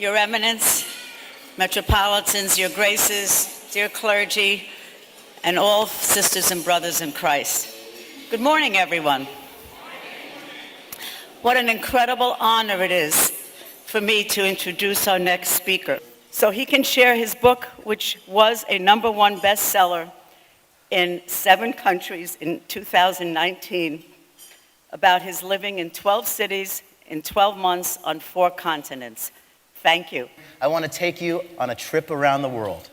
Your Eminence, Metropolitans, Your Graces, dear clergy, and all sisters and brothers in Christ. Good morning, everyone. What an incredible honor it is for me to introduce our next speaker, so he can share his book, which was a #1 bestseller in 7 countries in 2019, about his living in 12 cities in 12 months on 4 continents. Thank you. I want to take you on a trip around the world,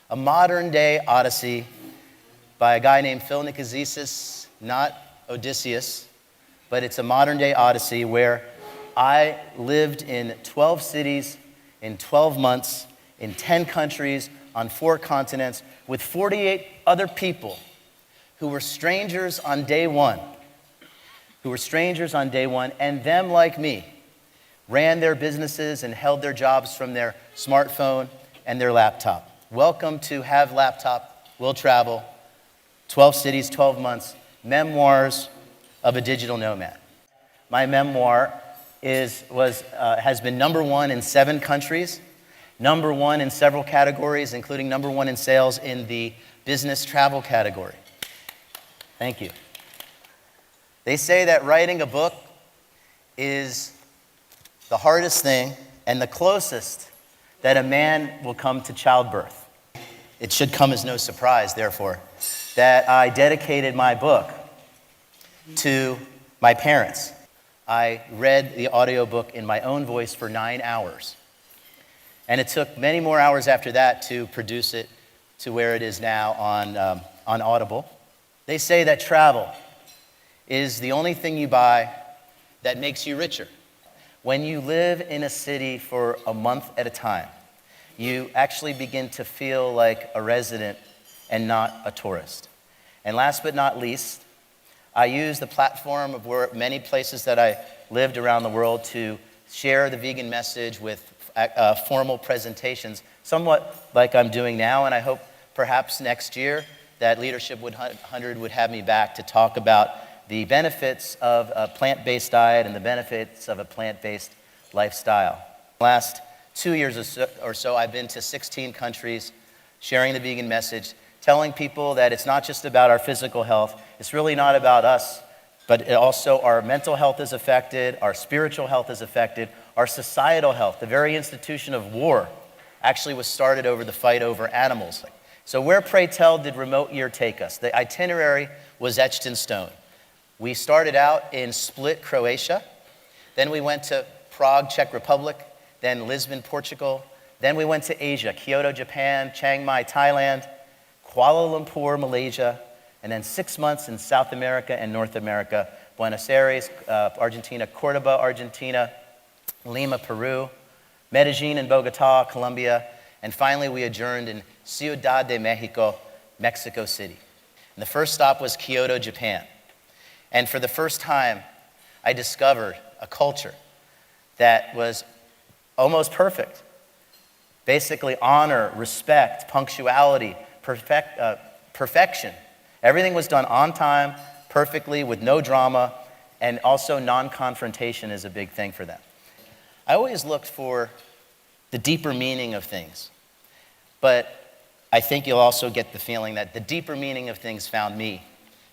a modern-day odyssey by a guy named Phil Nicozisis, not Odysseus, but it's a modern-day odyssey where I lived in 12 cities in 12 months in 10 countries on 4 continents with 48 other people who were strangers on day one, and them, like me, ran their businesses and held their jobs from their smartphone and their laptop. Welcome to Have Laptop, Will Travel, 12 cities, 12 months, Memoirs of a Digital Nomad. My memoir has been #1 in 7 countries, #1 in several categories, including #1 in sales in the business travel category. Thank you. They say that writing a book is the hardest thing and the closest that a man will come to childbirth. It should come as no surprise, therefore, that I dedicated my book to my parents. I read the audiobook in my own voice for 9 hours. And it took many more hours after that to produce it to where it is now on Audible. They say that travel is the only thing you buy that makes you richer. When you live in a city for a month at a time, you actually begin to feel like a resident and not a tourist. And last but not least, I use the platform of many places that I lived around the world to share the vegan message with formal presentations, somewhat like I'm doing now, and I hope perhaps next year that Leadership 100 would have me back to talk about the benefits of a plant-based diet and the benefits of a plant-based lifestyle. The last 2 years or so, I've been to 16 countries, sharing the vegan message, telling people that it's not just about our physical health, it's really not about us, but also our mental health is affected, our spiritual health is affected, our societal health. The very institution of war actually was started over the fight over animals. So where, pray tell, did remote year take us? The itinerary was etched in stone. We started out in Split, Croatia. Then we went to Prague, Czech Republic. Then Lisbon, Portugal. Then we went to Asia, Kyoto, Japan, Chiang Mai, Thailand, Kuala Lumpur, Malaysia, and then 6 months in South America and North America, Buenos Aires, Argentina, Cordoba, Argentina, Lima, Peru, Medellin and Bogota, Colombia, and finally we adjourned in Ciudad de Mexico, Mexico City. And the first stop was Kyoto, Japan. And for the first time, I discovered a culture that was almost perfect. Basically, honor, respect, punctuality, perfection. Everything was done on time, perfectly, with no drama, and also non-confrontation is a big thing for them. I always looked for the deeper meaning of things, but I think you'll also get the feeling that the deeper meaning of things found me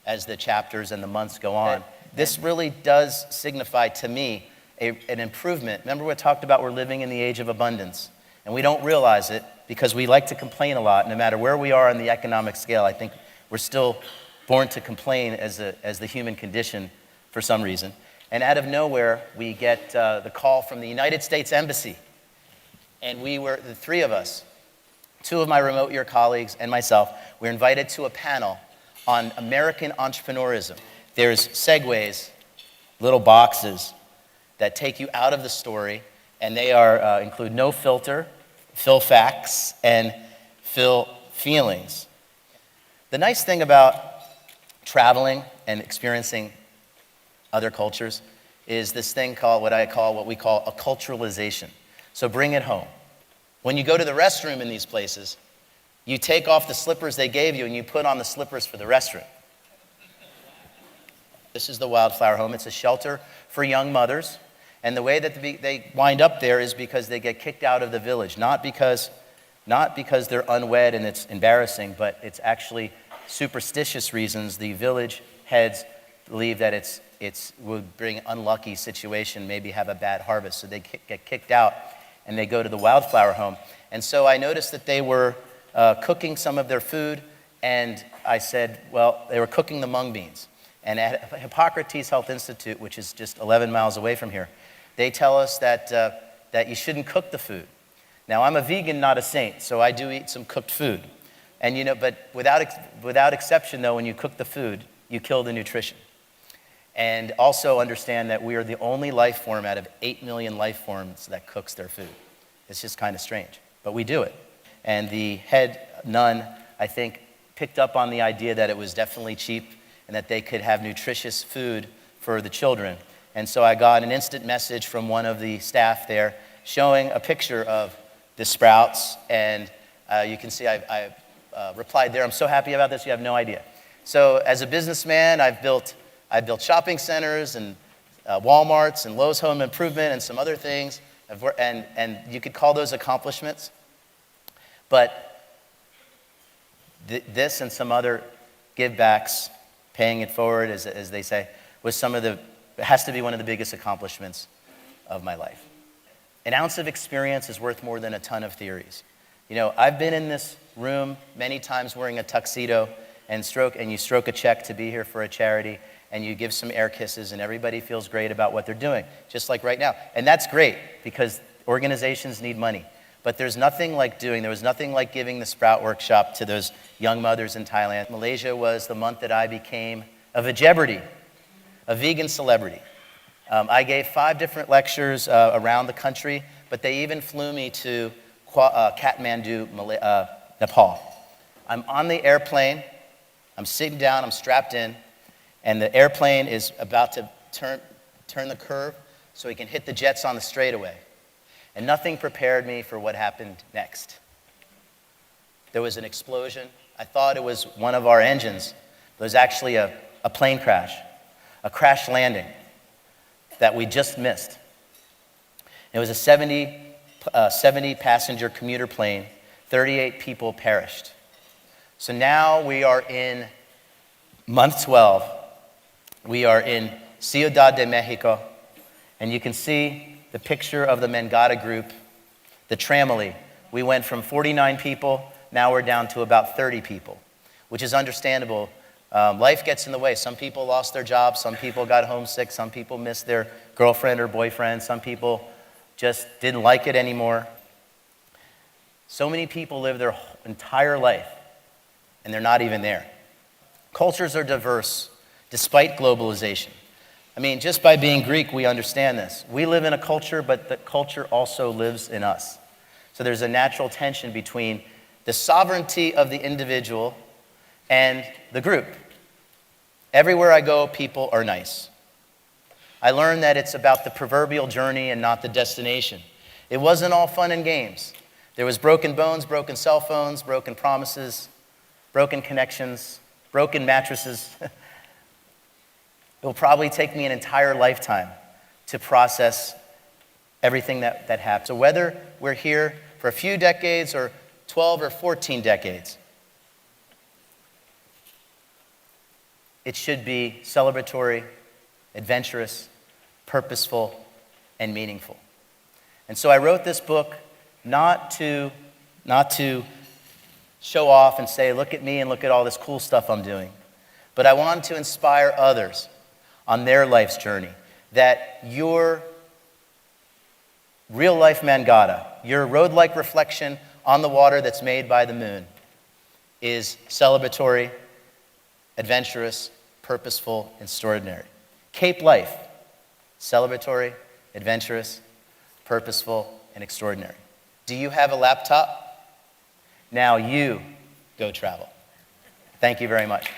as the chapters and the months go on. This really does signify to me an improvement. Remember we talked about we're living in the age of abundance, and we don't realize it because we like to complain a lot. No matter where we are on the economic scale, I think we're still born to complain as the human condition for some reason. And out of nowhere, we get the call from the United States Embassy. And we were, the 3 of us, 2 of my remote year colleagues and myself, we were invited to a panel on American entrepreneurism. There's segues, little boxes that take you out of the story, and they include no filter, fill facts, and fill feelings. The nice thing about traveling and experiencing other cultures is this thing called what we call a culturalization. So bring it home. When you go to the restroom in these places, you take off the slippers they gave you and you put on the slippers for the restroom. This is the Wildflower Home. It's a shelter for young mothers. And the way that they wind up there is because they get kicked out of the village, not because they're unwed and it's embarrassing, but it's actually superstitious reasons. The village heads believe that it would bring unlucky situation, maybe have a bad harvest. So they get kicked out and they go to the wildflower home. And so I noticed that they were cooking some of their food, and I said, well, they were cooking the mung beans. And at Hippocrates Health Institute, which is just 11 miles away from here, they tell us that you shouldn't cook the food. Now, I'm a vegan, not a saint, so I do eat some cooked food. And but without exception, though, when you cook the food, you kill the nutrition. And also understand that we are the only life form out of 8 million life forms that cooks their food. It's just kind of strange, but we do it. And the head nun, I think, picked up on the idea that it was definitely cheap and that they could have nutritious food for the children. And so I got an instant message from one of the staff there showing a picture of the sprouts, and you can see I replied there, I'm so happy about this, you have no idea. So as a businessman, I've built shopping centers and Walmarts and Lowe's Home Improvement and some other things, and you could call those accomplishments. But this and some other give-backs, paying it forward, as they say, was it has to be one of the biggest accomplishments of my life. An ounce of experience is worth more than a ton of theories. I've been in this room many times wearing a tuxedo and you stroke a check to be here for a charity, and you give some air kisses, and everybody feels great about what they're doing, just like right now. And that's great, because organizations need money. But there was nothing like giving the Sprout Workshop to those young mothers in Thailand. Malaysia was the month that I became a vegebrity, a vegan celebrity. I gave 5 different lectures around the country, but they even flew me to Kathmandu, Nepal. I'm on the airplane, I'm sitting down, I'm strapped in, and the airplane is about to turn the curve so we can hit the jets on the straightaway. And nothing prepared me for what happened next. There was an explosion. I thought it was one of our engines. It was actually a plane crash, a crash landing that we just missed. It was a 70 passenger commuter plane. 38 people perished. So now we are in month 12. We are in Ciudad de Mexico, and you can see the picture of the Mangata group, the Tramily. We went from 49 people, now we're down to about 30 people, which is understandable. Life gets in the way. Some people lost their jobs, some people got homesick, some people missed their girlfriend or boyfriend, some people just didn't like it anymore. So many people live their entire life, and they're not even there. Cultures are diverse, despite globalization. I mean, just by being Greek, we understand this. We live in a culture, but the culture also lives in us. So there's a natural tension between the sovereignty of the individual and the group. Everywhere I go, people are nice. I learned that it's about the proverbial journey and not the destination. It wasn't all fun and games. There was broken bones, broken cell phones, broken promises, broken connections, broken mattresses. It will probably take me an entire lifetime to process everything that happened. So whether we're here for a few decades or 12 or 14 decades, it should be celebratory, adventurous, purposeful, and meaningful. And so I wrote this book not to show off and say, look at me and look at all this cool stuff I'm doing, but I wanted to inspire others on their life's journey, that your real-life Mangata, your road-like reflection on the water that's made by the moon, is celebratory, adventurous, purposeful, extraordinary. Cape life, celebratory, adventurous, purposeful, and extraordinary. Do you have a laptop? Now you go travel. Thank you very much.